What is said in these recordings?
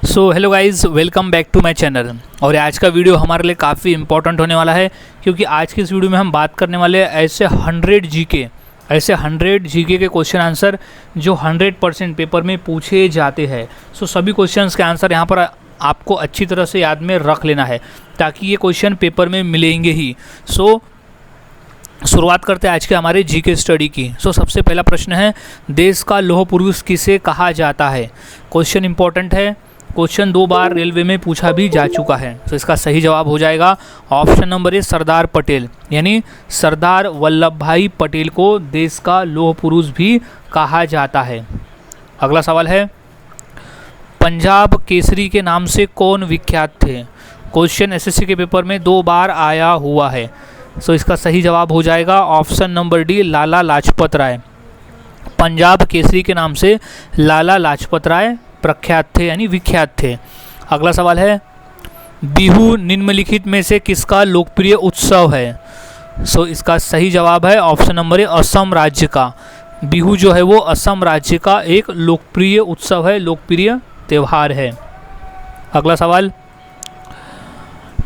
So hello guys, welcome back to my channel. और आज का वीडियो हमारे लिए काफ़ी इंपॉर्टेंट होने वाला है, क्योंकि आज की इस वीडियो में हम बात करने वाले हैं ऐसे 100 जीके के क्वेश्चन आंसर जो 100% पेपर में पूछे जाते हैं। सो सभी क्वेश्चंस के आंसर यहाँ पर आपको अच्छी तरह से याद में रख लेना है, ताकि ये क्वेश्चन पेपर में मिलेंगे ही। सो शुरुआत करते हैं आज के हमारे जीके स्टडी की। सबसे पहला प्रश्न है, देश का लौह पुरुष किसे कहा जाता है। क्वेश्चन इंपॉर्टेंट है, क्वेश्चन 2 बार रेलवे में पूछा भी जा चुका है। इसका सही जवाब हो जाएगा ऑप्शन नंबर ए, सरदार पटेल। यानी सरदार वल्लभ भाई पटेल को देश का लौह पुरुष भी कहा जाता है। अगला सवाल है, पंजाब केसरी के नाम से कौन विख्यात थे। क्वेश्चन एसएससी के पेपर में 2 बार आया हुआ है। इसका सही जवाब हो जाएगा option number D, Lala Lajpat Rai. Punjab Kesari के नाम से लाला लाजपत राय प्रख्यात थे, यानी विख्यात थे। अगला सवाल है, बिहू निम्नलिखित में से किसका लोकप्रिय उत्सव है। इसका सही जवाब है ऑप्शन नंबर ए, असम राज्य का। बिहू जो है वो असम राज्य का एक लोकप्रिय उत्सव है, लोकप्रिय त्यौहार है। अगला सवाल,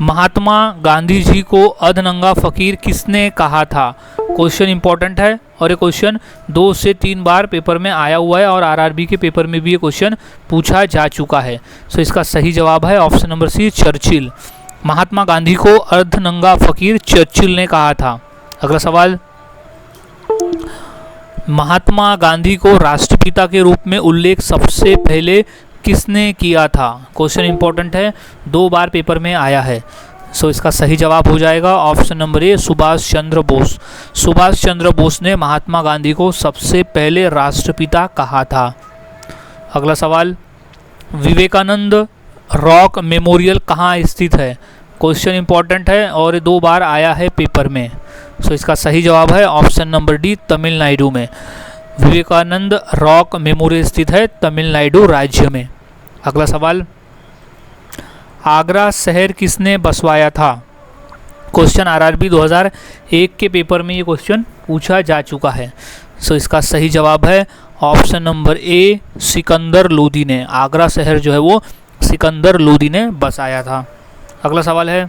महात्मा गांधी जी को अधनंगा फकीर किसने कहा था। क्वेश्चन इंपॉर्टेंट है और ये क्वेश्चन 2 से 3 बार पेपर में आया हुआ है और आरआरबी के पेपर में भी ये क्वेश्चन पूछा जा चुका है। इसका सही जवाब है ऑप्शन नंबर सी, चर्चिल। महात्मा गांधी को अर्धनंगा फकीर चर्चिल ने कहा था। अगला सवाल, महात्मा गांधी को राष्ट्रपिता के रूप में उल्लेख सबसे पहले किसने किया था। क्वेश्चन इंपॉर्टेंट है, 2 बार पेपर में आया है। इसका सही जवाब हो जाएगा ऑप्शन नंबर ए, सुभाष चंद्र बोस। सुभाष चंद्र बोस ने महात्मा गांधी को सबसे पहले राष्ट्रपिता कहा था। अगला सवाल, विवेकानंद रॉक मेमोरियल कहाँ स्थित है। क्वेश्चन इंपॉर्टेंट है और 2 बार आया है पेपर में। इसका सही जवाब है ऑप्शन नंबर डी, तमिलनाडु में। विवेकानंद रॉक मेमोरियल स्थित है तमिलनाडु राज्य में। अगला सवाल, आगरा शहर किसने बसवाया था। क्वेश्चन आरआरबी 2001 के पेपर में ये क्वेश्चन पूछा जा चुका है। इसका सही जवाब है ऑप्शन नंबर ए, सिकंदर लोदी ने। आगरा शहर जो है वो सिकंदर लोदी ने बसाया था। अगला सवाल है,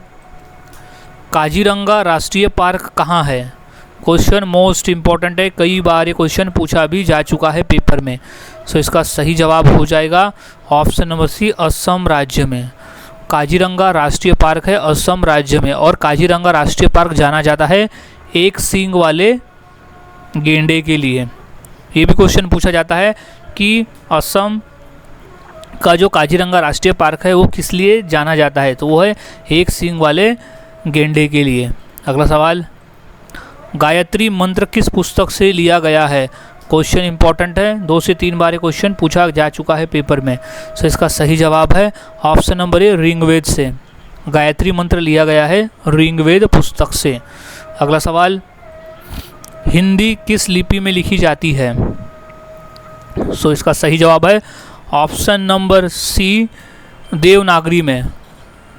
काजीरंगा राष्ट्रीय पार्क कहाँ है। क्वेश्चन मोस्ट इम्पॉर्टेंट है, कई बार ये क्वेश्चन पूछा भी जा चुका है पेपर में। इसका सही जवाब हो जाएगा ऑप्शन नंबर सी, असम राज्य में। काजीरंगा राष्ट्रीय पार्क है असम राज्य में। और काजीरंगा राष्ट्रीय पार्क जाना जाता है एक सींग वाले गेंडे के लिए। ये भी क्वेश्चन पूछा जाता है कि असम का जो काजीरंगा राष्ट्रीय पार्क है वो किस लिए जाना जाता है, तो वो है एक सींग वाले गेंडे के लिए। अगला सवाल, गायत्री मंत्र किस पुस्तक से लिया गया है। क्वेश्चन इंपॉर्टेंट है, 2 से 3 बार ये क्वेश्चन पूछा जा चुका है पेपर में। इसका सही जवाब है ऑप्शन नंबर ए, ऋग्वेद से। गायत्री मंत्र लिया गया है ऋग्वेद पुस्तक से। अगला सवाल, हिंदी किस लिपि में लिखी जाती है। इसका सही जवाब है ऑप्शन नंबर सी, देवनागरी में।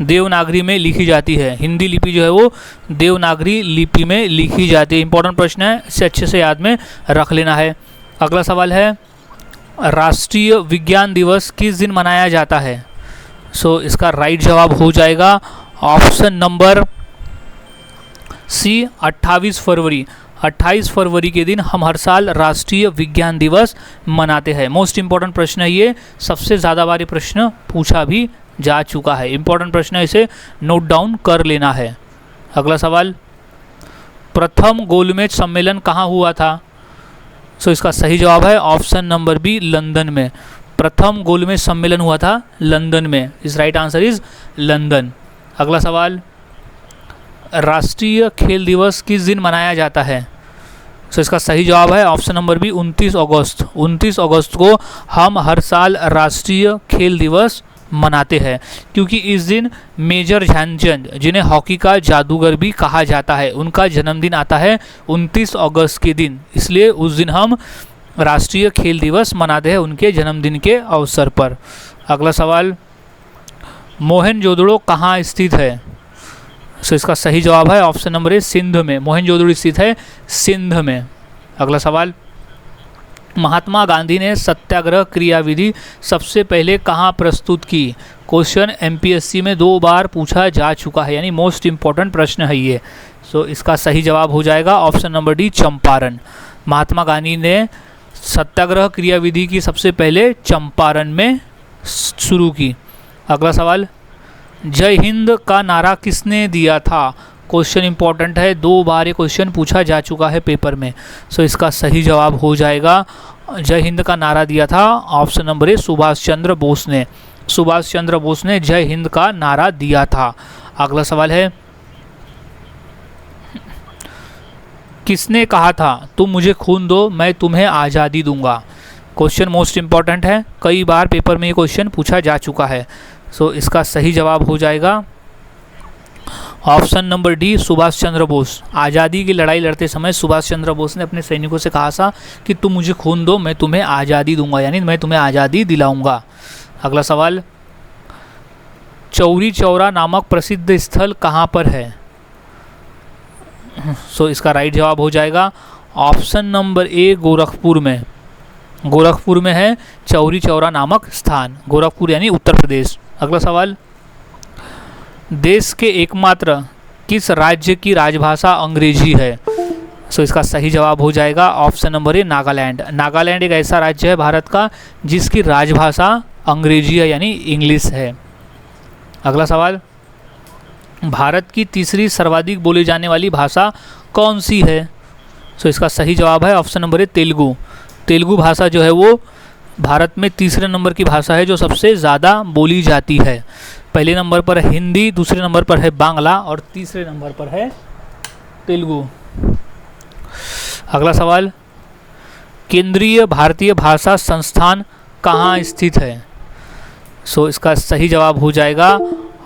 देवनागरी में लिखी जाती है। हिंदी लिपि जो है वो देवनागरी लिपि में लिखी जाती है। इंपॉर्टेंट प्रश्न है, इसे अच्छे से याद में रख लेना है। अगला सवाल है, राष्ट्रीय विज्ञान दिवस किस दिन मनाया जाता है। इसका राइट जवाब हो जाएगा ऑप्शन नंबर सी, 28 फरवरी। 28 फरवरी के दिन हम हर साल राष्ट्रीय विज्ञान दिवस मनाते हैं। मोस्ट इंपॉर्टेंट प्रश्न है ये, सबसे ज़्यादा बार ये प्रश्न पूछा भी जा चुका है। इंपॉर्टेंट प्रश्न है, इसे नोट डाउन कर लेना है। अगला सवाल, प्रथम गोलमेज सम्मेलन कहाँ हुआ था। इसका सही जवाब है ऑप्शन नंबर बी, लंदन में। प्रथम गोलमेज सम्मेलन हुआ था लंदन में। इस राइट आंसर इज लंदन। अगला सवाल, राष्ट्रीय खेल दिवस किस दिन मनाया जाता है। इसका सही जवाब है ऑप्शन नंबर बी, 29 अगस्त। 29 अगस्त को हम हर साल राष्ट्रीय खेल दिवस मनाते हैं, क्योंकि इस दिन मेजर ध्यानचंद, जिन्हें हॉकी का जादूगर भी कहा जाता है, उनका जन्मदिन आता है 29 अगस्त के दिन। इसलिए उस दिन हम राष्ट्रीय खेल दिवस मनाते हैं उनके जन्मदिन के अवसर पर। अगला सवाल, मोहनजोदड़ो कहाँ स्थित है। इसका सही जवाब है ऑप्शन नंबर ए, सिंध में। मोहनजोदड़ो स्थित है सिंध में। अगला सवाल, महात्मा गांधी ने सत्याग्रह क्रियाविधि सबसे पहले कहाँ प्रस्तुत की? क्वेश्चन एमपीएससी में 2 बार पूछा जा चुका है, यानी मोस्ट इम्पॉर्टेंट प्रश्न है ये। सो इसका सही जवाब हो जाएगा option number D, Champaran. Mahatma Gandhi ने सत्याग्रह क्रियाविधि की सबसे पहले चंपारण में शुरू की। अगला सवाल, जय हिंद का नारा किसने दिया था? क्वेश्चन इंपॉर्टेंट है, 2 बार ये क्वेश्चन पूछा जा चुका है पेपर में। सो इसका सही जवाब हो जाएगा, जय हिंद का नारा दिया था ऑप्शन नंबर ए, सुभाष चंद्र बोस ने। सुभाष चंद्र बोस ने जय हिंद का नारा दिया था। अगला सवाल है, किसने कहा था तुम मुझे खून दो मैं तुम्हें आज़ादी दूंगा? क्वेश्चन मोस्ट इम्पॉर्टेंट है, कई बार पेपर में ये क्वेश्चन पूछा जा चुका है। सो इसका सही जवाब हो जाएगा option number D, Subhash Chandra Bose. आज़ादी की लड़ाई लड़ते समय सुभाष चंद्र बोस ने अपने सैनिकों से कहा था कि तुम मुझे खून दो मैं तुम्हें आज़ादी दूंगा, यानी मैं तुम्हें आज़ादी दिलाऊंगा। अगला सवाल, चौरी चौरा नामक प्रसिद्ध स्थल कहाँ पर है? सो इसका राइट जवाब हो जाएगा ऑप्शन नंबर ए, गोरखपुर में। गोरखपुर में है चौरी चौरा नामक स्थान, गोरखपुर यानी उत्तर प्रदेश। अगला सवाल, देश के एकमात्र किस राज्य की राजभाषा अंग्रेजी है? सो इसका सही जवाब हो जाएगा ऑप्शन नंबर ए, नागालैंड। नागालैंड एक ऐसा राज्य है भारत का जिसकी राजभाषा अंग्रेजी है, यानी इंग्लिश है। अगला सवाल, भारत की तीसरी सर्वाधिक बोली जाने वाली भाषा कौन सी है? सो इसका सही जवाब है ऑप्शन नंबर ए, तेलुगु। तेलुगु भाषा जो है वो भारत में तीसरे नंबर की भाषा है जो सबसे ज़्यादा बोली जाती है। पहले नंबर पर है हिंदी, दूसरे नंबर पर है बांग्ला और तीसरे नंबर पर है तेलुगु। अगला सवाल, केंद्रीय भारतीय भाषा संस्थान कहाँ स्थित है? सो इसका सही जवाब हो जाएगा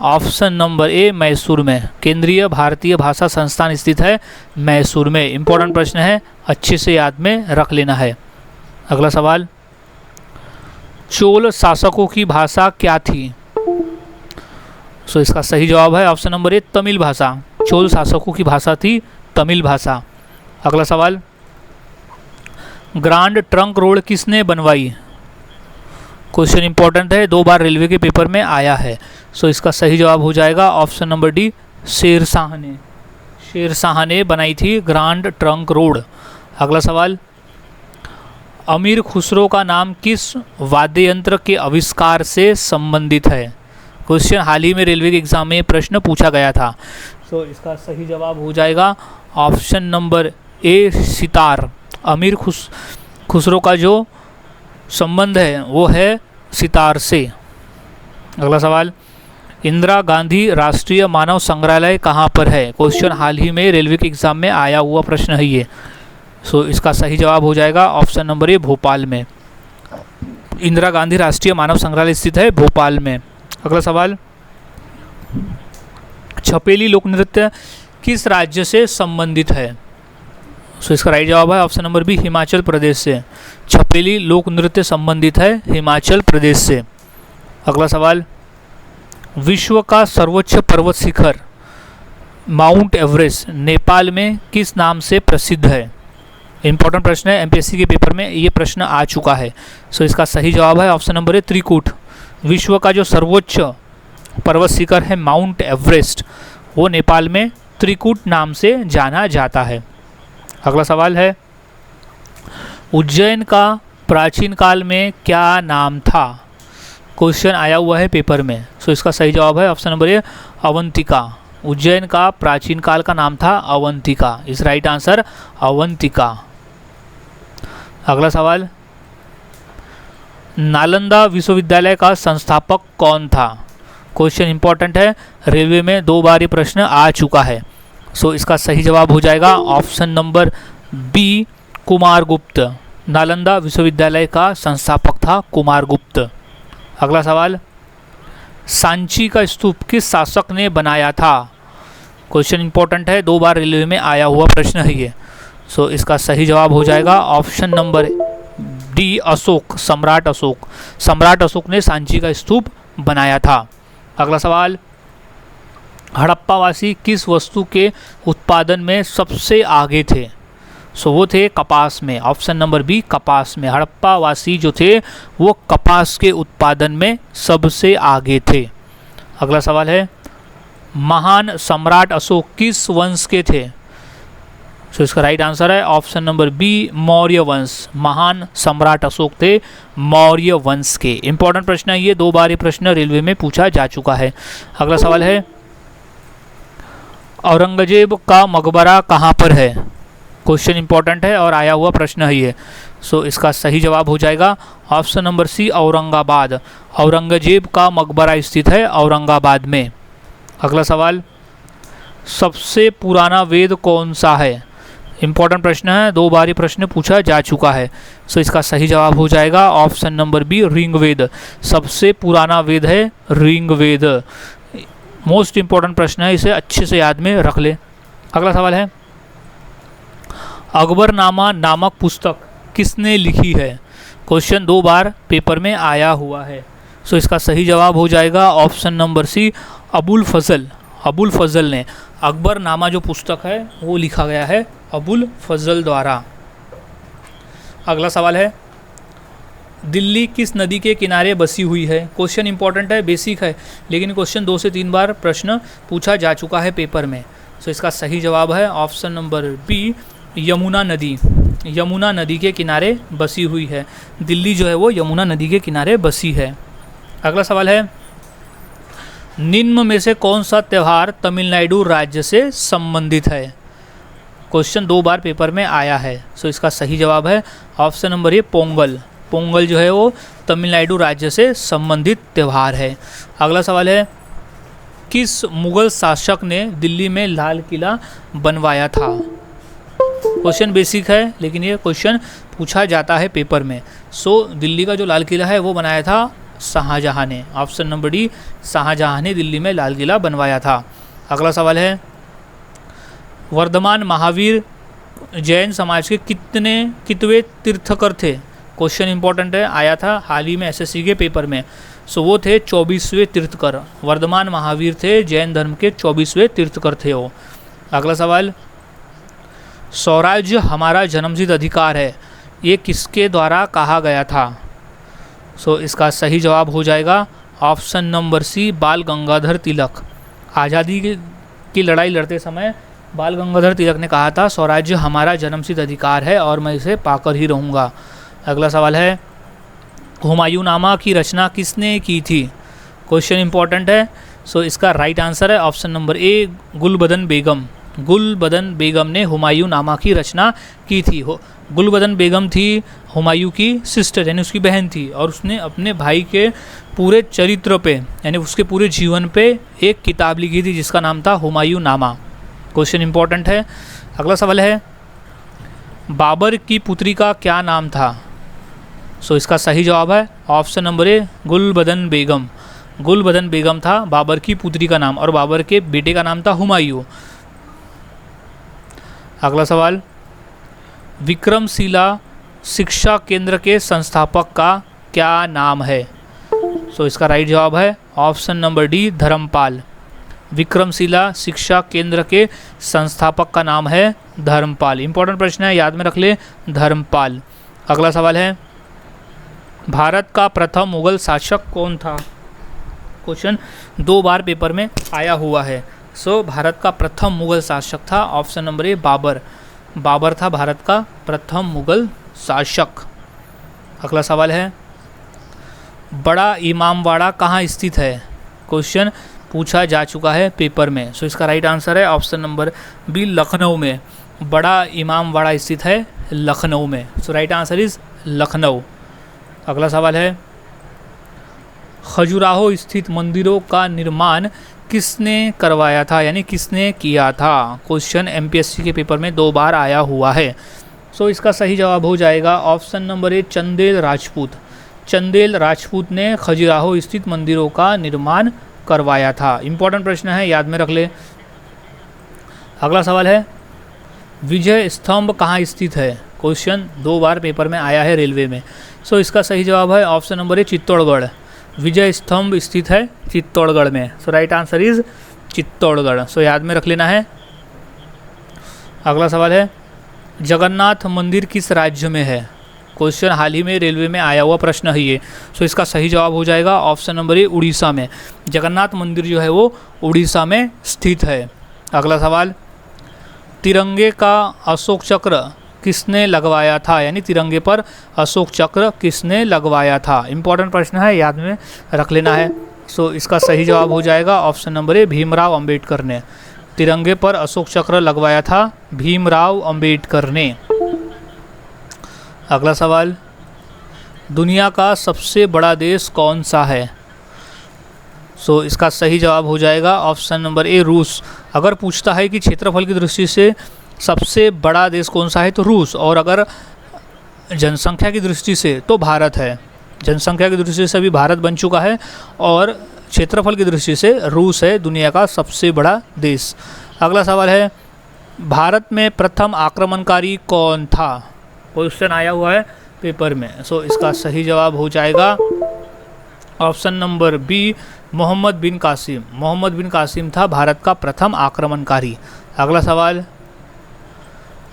ऑप्शन नंबर ए, मैसूर में। केंद्रीय भारतीय भाषा संस्थान स्थित है मैसूर में। इंपॉर्टेंट प्रश्न है, अच्छे से याद में रख लेना है। अगला सवाल, चोल शासकों की भाषा क्या थी? सो इसका सही जवाब है ऑप्शन नंबर ए, तमिल भाषा। चोल शासकों की भाषा थी तमिल भाषा। अगला सवाल, ग्रांड ट्रंक रोड किसने बनवाई? क्वेश्चन इंपॉर्टेंट है, 2 बार रेलवे के पेपर में आया है। सो इसका सही जवाब हो जाएगा ऑप्शन नंबर डी, शेरशाह ने। शेरशाह ने बनाई थी ग्रांड ट्रंक रोड। अगला सवाल, अमीर खुसरो का नाम किस वाद्य यंत्र के आविष्कार से संबंधित है? क्वेश्चन हाल ही में रेलवे के एग्जाम में प्रश्न पूछा गया था। सो इसका सही जवाब हो जाएगा ऑप्शन नंबर ए, सितार। अमीर खुसरो का जो संबंध है वो है सितार से। अगला सवाल, इंदिरा गांधी राष्ट्रीय मानव संग्रहालय कहाँ पर है? क्वेश्चन हाल ही में रेलवे के एग्जाम में आया हुआ प्रश्न है ये। सो इसका सही जवाब हो जाएगा ऑप्शन नंबर ए, भोपाल में। इंदिरा गांधी राष्ट्रीय मानव संग्रहालय स्थित है भोपाल में। अगला सवाल, छपेली लोक नृत्य किस राज्य से संबंधित है? सो इसका राइट जवाब है option number B, Himachal Pradesh से। छपेली लोक नृत्य संबंधित है हिमाचल प्रदेश से। अगला सवाल, विश्व का सर्वोच्च पर्वत शिखर माउंट एवरेस्ट नेपाल में किस नाम से प्रसिद्ध है? इंपॉर्टेंट प्रश्न है, एमपीएससी के पेपर में ये प्रश्न आ चुका है। सो इसका सही जवाब है ऑप्शन नंबर ए, त्रिकूट। विश्व का जो सर्वोच्च पर्वत शिखर है माउंट एवरेस्ट, वो नेपाल में त्रिकूट नाम से जाना जाता है। अगला सवाल है, उज्जैन का प्राचीन काल में क्या नाम था? क्वेश्चन आया हुआ है पेपर में। सो इसका सही जवाब है ऑप्शन नंबर ए, अवंतिका। उज्जैन का प्राचीन काल का नाम था अवंतिका। इस राइट आंसर अवंतिका। अगला सवाल, नालंदा विश्वविद्यालय का संस्थापक कौन था? क्वेश्चन इंपॉर्टेंट है, रेलवे में 2 बार ये प्रश्न आ चुका है। सो इसका सही जवाब हो जाएगा option number B, Kumaragupta. Nalanda विश्वविद्यालय का संस्थापक था कुमारगुप्त। अगला सवाल, सांची का स्तूप किस शासक ने बनाया था? क्वेश्चन इंपॉर्टेंट है, 2 बार रेलवे में आया हुआ प्रश्न है ये। सो इसका सही जवाब हो जाएगा ऑप्शन नंबर डी, अशोक। सम्राट अशोक। सम्राट अशोक ने सांची का स्तूप बनाया था। अगला सवाल, हड़प्पावासी किस वस्तु के उत्पादन में सबसे आगे थे? सो वो थे कपास में, ऑप्शन नंबर बी कपास में। हड़प्पा वासी जो थे वो कपास के उत्पादन में सबसे आगे थे। अगला सवाल है, महान सम्राट अशोक किस वंश के थे? सो इसका राइट आंसर है ऑप्शन नंबर बी मौर्य वंश। महान सम्राट अशोक थे मौर्य वंश के। इंपॉर्टेंट प्रश्न है ये, 2 बार ये प्रश्न रेलवे में पूछा जा चुका है। अगला सवाल है, औरंगजेब का मकबरा कहाँ पर है? क्वेश्चन इंपॉर्टेंट है और आया हुआ प्रश्न है ये। सो इसका सही जवाब हो जाएगा option number C Aurangabad. Aurangzeb का मकबरा स्थित है औरंगाबाद में। अगला सवाल, सबसे पुराना वेद कौन सा है? इंपॉर्टेंट प्रश्न है, 2 बार ये प्रश्न पूछा जा चुका है। सो इसका सही जवाब हो जाएगा ऑप्शन नंबर बी ऋग्वेद। सबसे पुराना वेद है ऋग्वेद। मोस्ट इंपॉर्टेंट प्रश्न है, इसे अच्छे से याद में रख ले। अगला सवाल है, अकबरनामा नामक पुस्तक किसने लिखी है? क्वेश्चन 2 बार पेपर में आया हुआ है। सो इसका सही जवाब हो जाएगा ऑप्शन नंबर सी अबुल फजल। अबुल फजल ने अकबरनामा जो पुस्तक है वो लिखा गया है अबुल फजल द्वारा। अगला सवाल है, दिल्ली किस नदी के किनारे बसी हुई है? क्वेश्चन इंपॉर्टेंट है, बेसिक है, लेकिन क्वेश्चन 2 से 3 बार प्रश्न पूछा जा चुका है पेपर में। सो इसका सही जवाब है ऑप्शन नंबर बी यमुना नदी। यमुना नदी के किनारे बसी हुई है। दिल्ली जो है वो यमुना नदी के किनारे बसी है। अगला सवाल है, निम्न में से कौन सा त्यौहार तमिलनाडु राज्य से संबंधित है? क्वेश्चन 2 बार पेपर में आया है। सो इसका सही जवाब है ऑप्शन नंबर ए पोंगल। पोंगल जो है वो तमिलनाडु राज्य से संबंधित त्यौहार है। अगला सवाल है, किस मुगल शासक ने दिल्ली में लाल किला बनवाया था? क्वेश्चन बेसिक है, लेकिन ये क्वेश्चन पूछा जाता है पेपर में। सो दिल्ली का जो लाल किला है वो बनाया था शाहजहां ने। ऑप्शन नंबर डी शाहजहां ने दिल्ली में लाल किला बनवाया था। अगला सवाल है, वर्धमान महावीर जैन समाज के कितवे तीर्थकर थे? क्वेश्चन इंपॉर्टेंट है, आया था हाल ही में एसएससी के पेपर में। सो वो थे 24वें तीर्थकर। वर्धमान महावीर थे जैन धर्म के 24वें तीर्थकर थे वो। अगला सवाल, स्वराज्य हमारा जन्मसिद्ध अधिकार है, ये किसके द्वारा कहा गया था? सो इसका सही जवाब हो जाएगा ऑप्शन नंबर सी बाल गंगाधर तिलक। आज़ादी की लड़ाई लड़ते समय बाल गंगाधर तिलक ने कहा था स्वराज्य हमारा जन्मसिद्ध अधिकार है और मैं इसे पाकर ही रहूँगा। अगला सवाल है, हुमायूंनामा की रचना किसने की थी? क्वेश्चन इंपॉर्टेंट है। सो इसका राइट आंसर है ऑप्शन नंबर ए गुलबदन बेगम। गुलबदन बेगम ने हुमायूंनामा की रचना की थी। गुलबदन बेगम थी हुमायूं की सिस्टर, यानी उसकी बहन थी, और उसने अपने भाई के पूरे चरित्र पे यानी उसके पूरे जीवन पे एक किताब लिखी थी जिसका नाम था हुमायूंनामा। क्वेश्चन इंपॉर्टेंट है। अगला सवाल है, बाबर की पुत्री का क्या नाम था? सो इसका सही जवाब है ऑप्शन नंबर ए गुलबदन बेगम। गुलबदन बेगम था बाबर की पुत्री का नाम, और बाबर के बेटे का नाम था हुमायूं। अगला सवाल, विक्रमशिला शिक्षा केंद्र के संस्थापक का क्या नाम है? सो इसका राइट जवाब है option number D Dharmapal. Vikramshila शिक्षा केंद्र के संस्थापक का नाम है धर्मपाल। इंपॉर्टेंट प्रश्न है, याद में रख ले, धर्मपाल। अगला सवाल है, भारत का प्रथम मुगल शासक कौन था? क्वेश्चन 2 बार पेपर में आया हुआ है। सो भारत का प्रथम मुगल शासक था option number A Babur. Babur था भारत का प्रथम मुगल शासक। अगला सवाल है, बड़ा इमामबाड़ा कहाँ स्थित है? क्वेश्चन पूछा जा चुका है पेपर में। सो इसका राइट आंसर है ऑप्शन नंबर बी लखनऊ में। बड़ा इमामबाड़ा स्थित है लखनऊ में। सो राइट आंसर इज लखनऊ। अगला सवाल है, खजुराहो स्थित मंदिरों का निर्माण किसने करवाया था, यानी किसने किया था? क्वेश्चन एमपीएससी के पेपर में 2 बार आया हुआ है। सो इसका सही जवाब हो जाएगा ऑप्शन नंबर ए चंदेल राजपूत। चंदेल राजपूत ने खजुराहो स्थित मंदिरों का निर्माण करवाया था। इंपॉर्टेंट प्रश्न है, याद में रख ले। अगला सवाल है, विजय स्तंभ कहाँ स्थित है? क्वेश्चन 2 बार पेपर में आया है रेलवे में। सो इसका सही जवाब है ऑप्शन नंबर ए चित्तौड़गढ़। विजय स्तंभ स्थित है चित्तौड़गढ़ में। सो राइट आंसर इज चित्तौड़गढ़। सो याद में रख लेना है। अगला सवाल है, जगन्नाथ मंदिर किस राज्य में है? क्वेश्चन हाल ही में रेलवे में आया हुआ प्रश्न है ये। सो इसका सही जवाब हो जाएगा ऑप्शन नंबर ए, उड़ीसा में। जगन्नाथ मंदिर जो है वो उड़ीसा में स्थित है। अगला सवाल, तिरंगे का अशोक चक्र किसने लगवाया था? यानी तिरंगे पर अशोक चक्र किसने लगवाया था? इंपॉर्टेंट प्रश्न है, याद में रख लेना है। सो इसका सही जवाब हो जाएगा ऑप्शन नंबर ए, भीमराव अंबेडकर ने। तिरंगे पर अशोक चक्र लगवाया था भीमराव अंबेडकर ने। अगला सवाल, दुनिया का सबसे बड़ा देश कौन सा है? सो इसका सही जवाब हो जाएगा ऑप्शन नंबर ए, रूस। अगर पूछता है कि क्षेत्रफल की दृष्टि से सबसे बड़ा देश कौन सा है तो रूस, और अगर जनसंख्या की दृष्टि से तो भारत है। जनसंख्या की दृष्टि से अभी भारत बन चुका है और क्षेत्रफल की दृष्टि से रूस है दुनिया का सबसे बड़ा देश। अगला सवाल है, भारत में प्रथम आक्रमणकारी कौन था? क्वेश्चन आया हुआ है पेपर में। सो इसका सही जवाब हो जाएगा ऑप्शन नंबर बी, मोहम्मद बिन कासिम। मोहम्मद बिन कासिम था भारत का प्रथम आक्रमणकारी। अगला सवाल,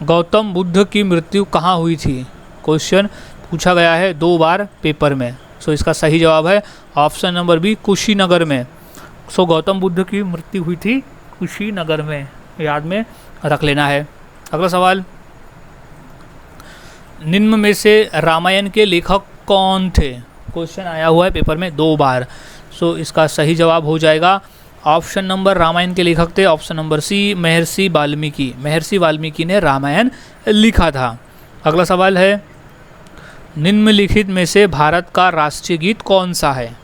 गौतम बुद्ध की मृत्यु कहाँ हुई थी? क्वेश्चन पूछा गया है 2 बार पेपर में। सो इसका सही जवाब है ऑप्शन नंबर बी, कुशीनगर में। सो गौतम बुद्ध की मृत्यु हुई थी कुशीनगर में, याद में रख लेना है। अगला सवाल, निम्न में से रामायण के लेखक कौन थे? क्वेश्चन आया हुआ है पेपर में 2 बार। सो इसका सही जवाब हो जाएगा ऑप्शन नंबर, रामायण के लेखक थे ऑप्शन नंबर सी, महर्षि वाल्मीकि। महर्षि वाल्मीकि ने रामायण लिखा था। अगला सवाल है, निम्नलिखित में से भारत का राष्ट्रीय गीत कौन सा है?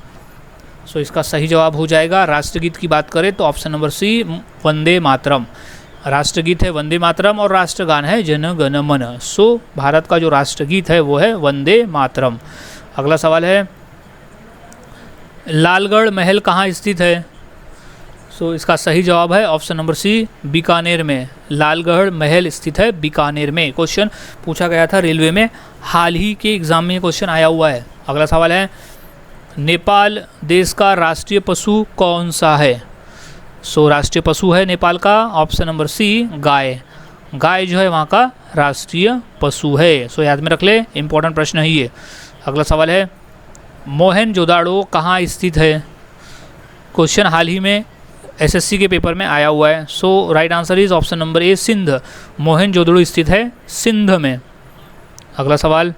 सो इसका सही जवाब हो जाएगा, राष्ट्रीय गीत की बात करें तो ऑप्शन नंबर सी, वंदे मातरम। राष्ट्रगीत है वंदे मातरम और राष्ट्रगान है जन गण मन। सो भारत का जो राष्ट्रगीत है वो है वंदे मातरम। अगला सवाल है, लालगढ़ महल कहाँ स्थित है? सो इसका सही जवाब है ऑप्शन नंबर सी, बीकानेर में। लालगढ़ महल स्थित है बीकानेर में। क्वेश्चन पूछा गया था रेलवे में, हाल ही के एग्जाम में क्वेश्चन आया हुआ है। अगला सवाल है, नेपाल देश का राष्ट्रीय पशु कौन सा है? सो राष्ट्रीय पशु है नेपाल का ऑप्शन नंबर सी, गाय। गाय जो है वहाँ का राष्ट्रीय पशु है। सो याद में रख ले, इंपॉर्टेंट प्रश्न है ये। अगला सवाल है, मोहनजोदाड़ो कहाँ स्थित है? क्वेश्चन हाल ही में एसएससी के पेपर में आया हुआ है। So right answer is option number A, Sindh. Mohenjodaro स्थित है सिंध में। अगला सवाल,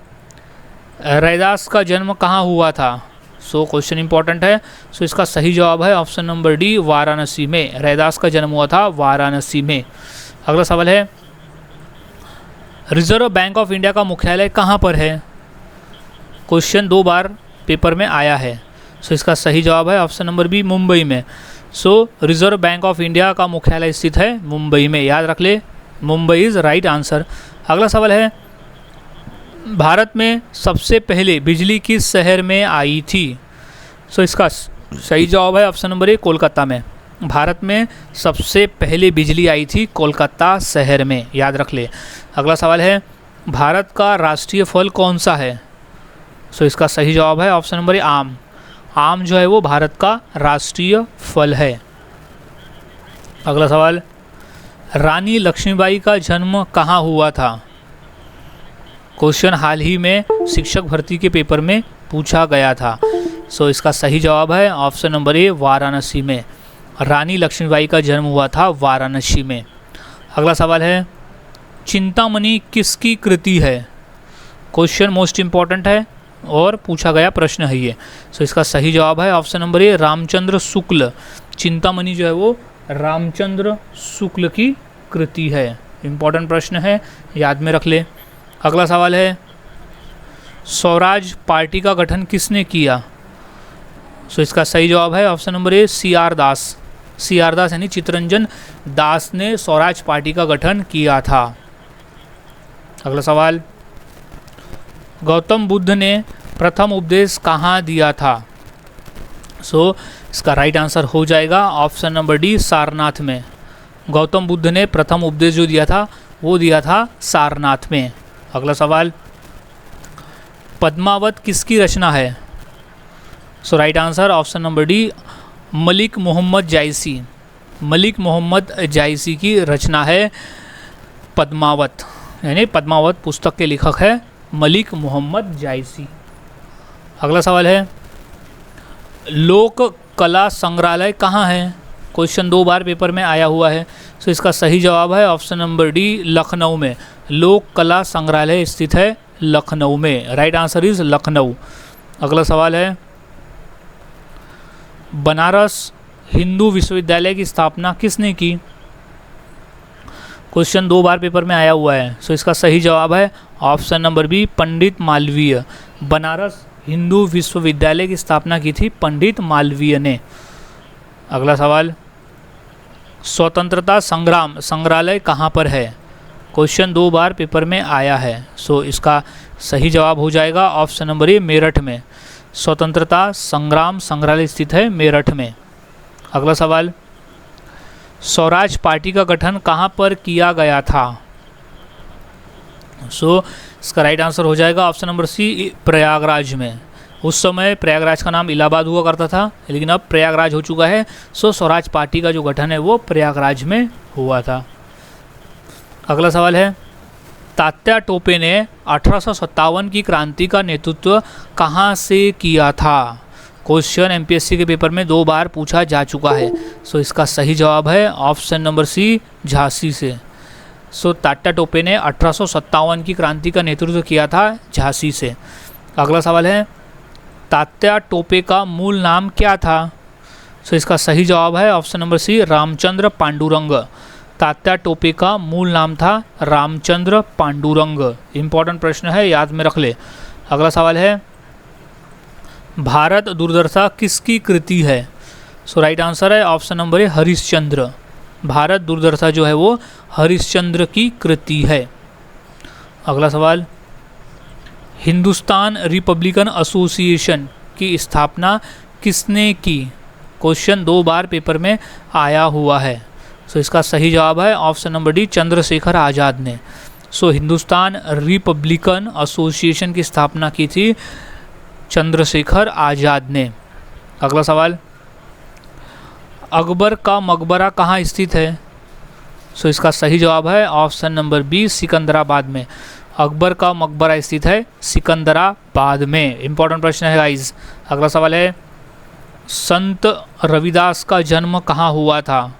रैदास का जन्म कहाँ हुआ था? सो क्वेश्चन इंपॉर्टेंट है। सो इसका सही जवाब है ऑप्शन नंबर डी, वाराणसी में। रैदास का जन्म हुआ था वाराणसी में। अगला सवाल है, रिजर्व बैंक ऑफ इंडिया का मुख्यालय कहाँ पर है? क्वेश्चन 2 बार पेपर में आया है। सो इसका सही जवाब है ऑप्शन नंबर बी, मुंबई में। सो रिजर्व बैंक ऑफ इंडिया का मुख्यालय स्थित है मुंबई में, याद रख ले, मुंबई इज़ राइट आंसर। अगला सवाल है, भारत में सबसे पहले बिजली किस शहर में आई थी? सो इसका सही जवाब है ऑप्शन नंबर ए, कोलकाता में। भारत में सबसे पहले बिजली आई थी कोलकाता शहर में, याद रख ले। अगला सवाल है, भारत का राष्ट्रीय फल कौन सा है? सो इसका सही जवाब है ऑप्शन नंबर ए, आम। आम जो है वो भारत का राष्ट्रीय फल है। अगला सवाल, रानी लक्ष्मीबाई का जन्म कहाँ हुआ था? क्वेश्चन हाल ही में शिक्षक भर्ती के पेपर में पूछा गया था। सो इसका सही जवाब है ऑप्शन नंबर ए, वाराणसी में। रानी लक्ष्मीबाई का जन्म हुआ था वाराणसी में। अगला सवाल है, चिंतामणि किसकी कृति है? क्वेश्चन मोस्ट इम्पॉर्टेंट है और पूछा गया प्रश्न है ये। सो इसका सही जवाब है ऑप्शन नंबर ए, रामचंद्र शुक्ल। चिंतामणि जो है वो रामचंद्र शुक्ल की कृति है। इम्पॉर्टेंट प्रश्न है, याद में रख ले। अगला सवाल है, स्वराज पार्टी का गठन किसने किया? सो इसका सही जवाब है ऑप्शन नंबर ए, CR दास। CR दास यानी चित्तरंजन दास ने स्वराज पार्टी का गठन किया था। अगला सवाल, गौतम बुद्ध ने प्रथम उपदेश कहाँ दिया था? सो इसका राइट आंसर हो जाएगा ऑप्शन नंबर डी, सारनाथ में। गौतम बुद्ध ने प्रथम उपदेश जो दिया था वो दिया था सारनाथ में। अगला सवाल, पद्मावत किसकी रचना है? So right answer option number D, Malik Muhammad Jayasi. Malik Muhammad Jayasi की रचना है पद्मावत। यानी पद्मावत पुस्तक के लेखक है मलिक मोहम्मद जायसी। अगला सवाल है लोक कला संग्रहालय कहाँ है? क्वेश्चन 2 बार पेपर में आया हुआ है। तो इसका सही जवाब है ऑप्शन नंबर डी, लखनऊ में। लोक कला संग्रहालय स्थित है लखनऊ में। Right answer is Lucknow. अगला सवाल है बनारस हिंदू विश्वविद्यालय की स्थापना किसने की? क्वेश्चन 2 बार पेपर में आया हुआ है। सो इसका सही जवाब है ऑप्शन नंबर बी, पंडित मालवीय। बनारस हिंदू विश्वविद्यालय की स्थापना की थी पंडित मालवीय ने। अगला सवाल स्वतंत्रता संग्राम संग्रहालय कहाँ पर है? क्वेश्चन 2 बार पेपर में आया है। सो इसका सही जवाब हो जाएगा ऑप्शन नंबर ए, मेरठ में। स्वतंत्रता संग्राम संग्रहालय स्थित है मेरठ में। अगला सवाल स्वराज पार्टी का गठन कहाँ पर किया गया था? सो इसका राइट आंसर हो जाएगा ऑप्शन नंबर सी, प्रयागराज में। उस समय प्रयागराज का नाम इलाहाबाद हुआ करता था, लेकिन अब प्रयागराज हो चुका है। सो स्वराज पार्टी का जो गठन है वो प्रयागराज में हुआ था। अगला सवाल है तात्या टोपे ने 1857 की क्रांति का नेतृत्व कहाँ से किया था? क्वेश्चन एमपीएससी के पेपर में 2 बार पूछा जा चुका है। सो इसका सही जवाब है ऑप्शन नंबर सी, झांसी से। सो तात्या टोपे ने 1857 की क्रांति का नेतृत्व किया था झांसी से। अगला सवाल है तात्या टोपे का मूल नाम क्या था? सो इसका सही जवाब है option number C, Ramchandra Pandurang. Tatya Tope का मूल नाम था रामचंद्र पांडुरंग। इंपॉर्टेंट प्रश्न है, याद में रख ले। अगला सवाल है भारत दुर्दशा किसकी कृति है? सो राइट आंसर है ऑप्शन नंबर ए, हरिश्चंद्र। भारत दुर्दशा जो है वो हरिश्चंद्र की कृति है। अगला सवाल हिंदुस्तान रिपब्लिकन एसोसिएशन की स्थापना किसने की? क्वेश्चन 2 बार पेपर में आया हुआ है। सो इसका सही जवाब है option number D, Chandrashekhar Azad ने। सो हिंदुस्तान रिपब्लिकन एसोसिएशन की स्थापना की थी चंद्रशेखर आज़ाद ने। अगला सवाल अकबर का मकबरा कहाँ स्थित है? सो इसका सही जवाब है ऑप्शन नंबर बी, सिकंदराबाद में। अकबर का मकबरा स्थित है सिकंदराबाद में। इंपॉर्टेंट प्रश्न है गाइज। अगला सवाल है संत रविदास का जन्म कहाँ हुआ था?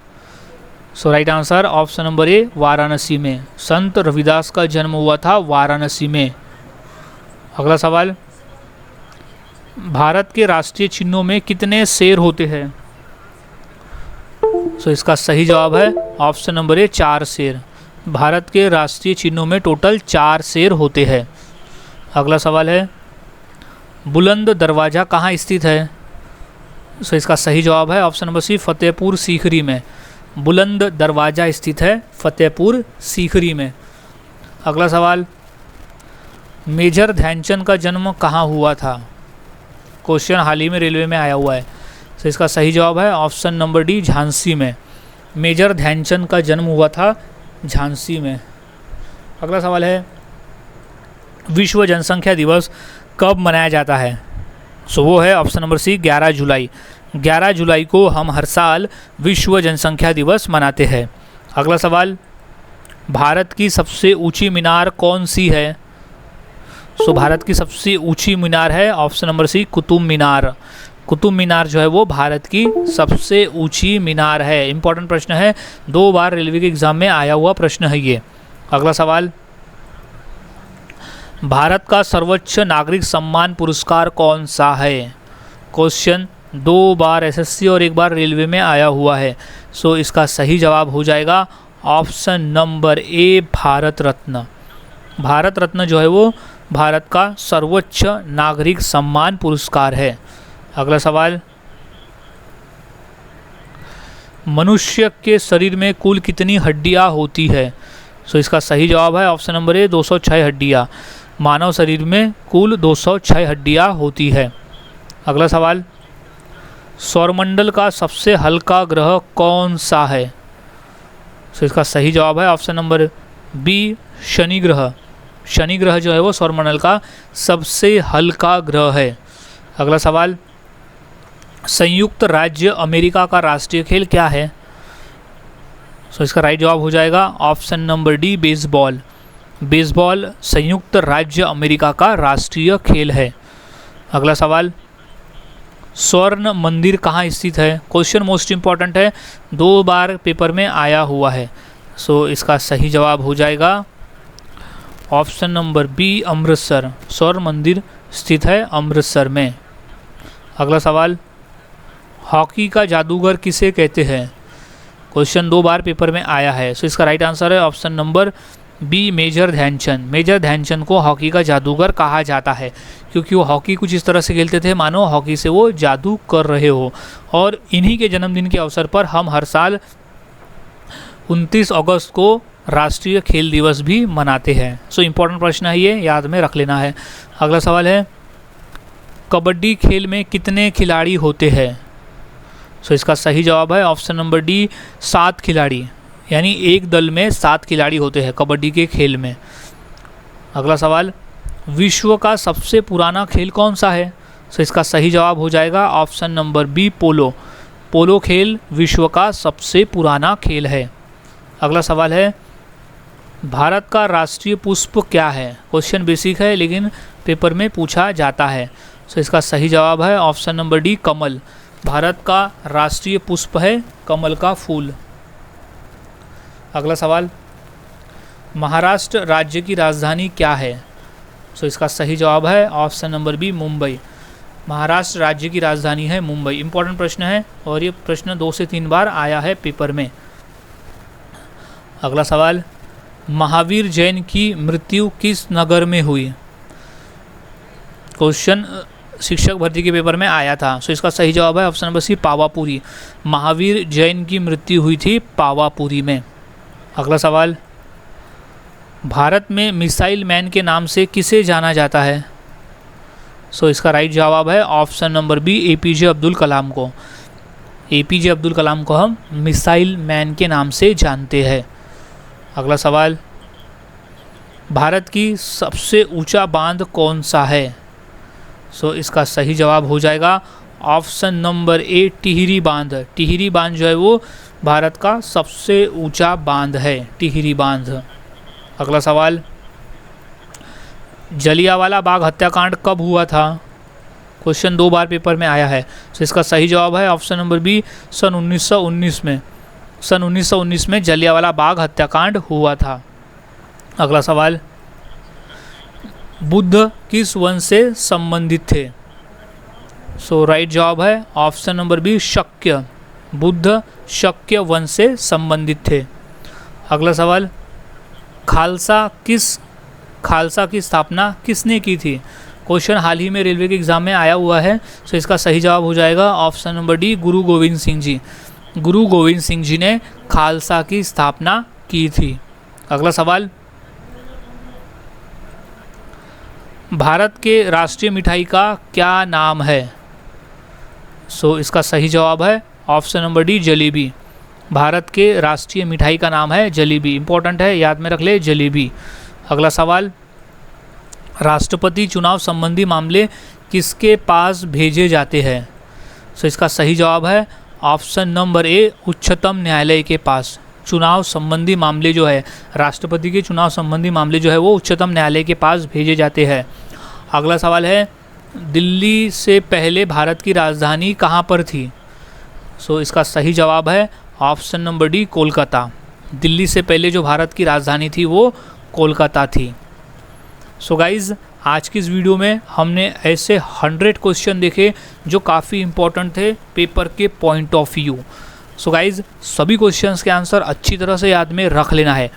So right answer option number A, Varanasi में। संत रविदास का जन्म हुआ था वाराणसी में। अगला सवाल भारत के राष्ट्रीय चिन्हों में कितने शेर होते हैं? सो इसका सही जवाब है ऑप्शन नंबर ए, 4 शेर। भारत के राष्ट्रीय चिन्हों में टोटल 4 शेर होते हैं। अगला सवाल है बुलंद दरवाज़ा कहाँ स्थित है? सो इसका सही जवाब है option number C, Fatehpur Sikri में। बुलंद दरवाज़ा स्थित है फतेहपुर सीकरी में। अगला सवाल मेजर ध्यानचंद का जन्म कहाँ हुआ था? क्वेश्चन हाल ही में रेलवे में आया हुआ है। तो इसका सही जवाब है ऑप्शन नंबर डी, झांसी में। मेजर ध्यानचंद का जन्म हुआ था झांसी में। अगला सवाल है विश्व जनसंख्या दिवस कब मनाया जाता है? सो वो है ऑप्शन नंबर सी, 11 जुलाई। 11 जुलाई को हम हर साल विश्व जनसंख्या दिवस मनाते हैं। अगला सवाल भारत की सबसे ऊंची मीनार कौन सी है? सो भारत की सबसे ऊंची मीनार है ऑप्शन नंबर सी, कुतुब मीनार। कुतुब मीनार जो है वो भारत की सबसे ऊंची मीनार है। इंपॉर्टेंट प्रश्न है, 2 बार रेलवे के एग्जाम में आया हुआ प्रश्न है ये। अगला सवाल भारत का सर्वोच्च नागरिक सम्मान पुरस्कार कौन सा है? क्वेश्चन 2 बार एसएससी और 1 बार रेलवे में आया हुआ है। सो इसका सही जवाब हो जाएगा ऑप्शन नंबर ए, भारत रत्न। भारत रत्न जो है वो भारत का सर्वोच्च नागरिक सम्मान पुरस्कार है। अगला सवाल मनुष्य के शरीर में कुल कितनी हड्डियां होती है? सो इसका सही जवाब है ऑप्शन नंबर ए, 206 हड्डियां। मानव शरीर में कुल 206 हड्डियां होती है। अगला सवाल सौरमंडल का सबसे हल्का ग्रह कौन सा है? सो इसका सही जवाब है ऑप्शन नंबर बी, शनि ग्रह। शनि ग्रह जो है वो सौरमंडल का सबसे हल्का ग्रह है। अगला सवाल संयुक्त राज्य अमेरिका का राष्ट्रीय खेल क्या है? सो इसका राइट जवाब हो जाएगा option number D, baseball. Baseball संयुक्त राज्य अमेरिका का राष्ट्रीय खेल है। अगला सवाल, स्वर्ण मंदिर कहाँ स्थित है? क्वेश्चन मोस्ट इम्पॉर्टेंट है, 2 बार पेपर में आया हुआ है। सो इसका सही जवाब हो जाएगा ऑप्शन नंबर बी, अमृतसर। स्वर्ण मंदिर स्थित है अमृतसर में। अगला सवाल, हॉकी का जादूगर किसे कहते हैं? क्वेश्चन 2 बार पेपर में आया है। सो इसका राइट आंसर है option number B, major Dhyan Chand. Major Dhyan Chand को हॉकी का जादूगर कहा जाता है क्योंकि वो हॉकी कुछ इस तरह से खेलते थे मानो हॉकी से वो जादू कर रहे हो। और इन्हीं के जन्मदिन के अवसर पर हम हर साल 29 अगस्त को राष्ट्रीय खेल दिवस भी मनाते हैं। सो इम्पोर्टेंट प्रश्न है, ये याद में रख लेना है। अगला सवाल है, कबड्डी खेल में कितने खिलाड़ी होते हैं? सो इसका सही जवाब है ऑप्शन नंबर डी, 7 खिलाड़ी। यानी एक दल में 7 खिलाड़ी होते हैं कबड्डी के खेल में। अगला सवाल, विश्व का सबसे पुराना खेल कौन सा है? सो इसका सही जवाब हो जाएगा ऑप्शन नंबर बी, पोलो। पोलो खेल विश्व का सबसे पुराना खेल है। अगला सवाल है, भारत का राष्ट्रीय पुष्प क्या है? क्वेश्चन बेसिक है लेकिन पेपर में पूछा जाता है। सो इसका सही जवाब है ऑप्शन नंबर डी, कमल। भारत का राष्ट्रीय पुष्प है कमल का फूल। अगला सवाल, महाराष्ट्र राज्य की राजधानी क्या है? सो इसका सही जवाब है option number B, Mumbai. Maharashtra राज्य की राजधानी है मुंबई। इंपॉर्टेंट प्रश्न है और ये प्रश्न 2 से 3 बार आया है पेपर में। अगला सवाल, महावीर जैन की मृत्यु किस नगर में हुई? क्वेश्चन शिक्षक भर्ती के पेपर में आया था। सो इसका सही जवाब है option number C, Pawapuri. Mahavir Jain की मृत्यु हुई थी पावापुरी में। अगला सवाल, भारत में मिसाइल मैन के नाम से किसे जाना जाता है? सो इसका राइट जवाब है option number B, APJ Abdul Kalam को। एपीजे अब्दुल कलाम को हम मिसाइल मैन के नाम से जानते हैं। अगला सवाल, भारत की सबसे ऊंचा बांध कौन सा है? सो इसका सही जवाब हो जाएगा ऑप्शन नंबर ए, टिहरी बांध। टिहरी बांध जो है वो भारत का सबसे ऊंचा बांध है, टिहरी बांध। अगला सवाल, जलियांवाला बाग हत्याकांड कब हुआ था? क्वेश्चन 2 बार पेपर में आया है। तो इसका सही जवाब है ऑप्शन नंबर बी, सन 1919 में। सन 1919 में जलियांवाला बाग हत्याकांड हुआ था। अगला सवाल, बुद्ध किस वंश से संबंधित थे? सो राइट जवाब है ऑप्शन नंबर बी, शक्य। बुद्ध शक्य वंश से संबंधित थे। अगला सवाल, खालसा की स्थापना किसने की थी? क्वेश्चन हाल ही में रेलवे के एग्जाम में आया हुआ है। सो इसका सही जवाब हो जाएगा ऑप्शन नंबर डी, गुरु गोविंद सिंह जी। गुरु गोविंद सिंह जी ने खालसा की स्थापना की थी। अगला सवाल, भारत के राष्ट्रीय मिठाई का क्या नाम है? सो इसका सही जवाब है option number D, jalebi. Bharat के राष्ट्रीय मिठाई का नाम है जलेबी। इंपॉर्टेंट है, याद में रख ले, जलेबी। अगला सवाल, राष्ट्रपति चुनाव संबंधी मामले किसके पास भेजे जाते हैं? सो इसका सही जवाब है ऑप्शन नंबर ए, उच्चतम न्यायालय के पास। चुनाव संबंधी मामले जो है, राष्ट्रपति के चुनाव संबंधी मामले जो है वो उच्चतम न्यायालय के पास भेजे जाते हैं। अगला सवाल है, दिल्ली से पहले भारत की राजधानी कहाँ पर थी? सो इसका सही जवाब है option number D, Kolkata. Delhi से पहले जो भारत की राजधानी थी वो कोलकाता थी। सो गाइज़, आज की इस वीडियो में हमने ऐसे 100 क्वेश्चन देखे जो काफ़ी इंपॉर्टेंट थे पेपर के point of view. So guys, सभी क्वेश्चंस के आंसर अच्छी तरह से याद में रख लेना है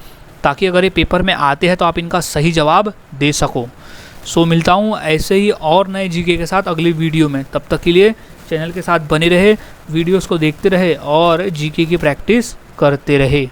ताकि अगर ये पेपर में आते हैं तो आप इनका सही जवाब दे सको। सो मिलता हूँ ऐसे ही और नए जीके के साथ अगली वीडियो में। तब तक के लिए चैनल के साथ बने रहे, वीडियोस को देखते रहे और जीके की प्रैक्टिस करते रहे।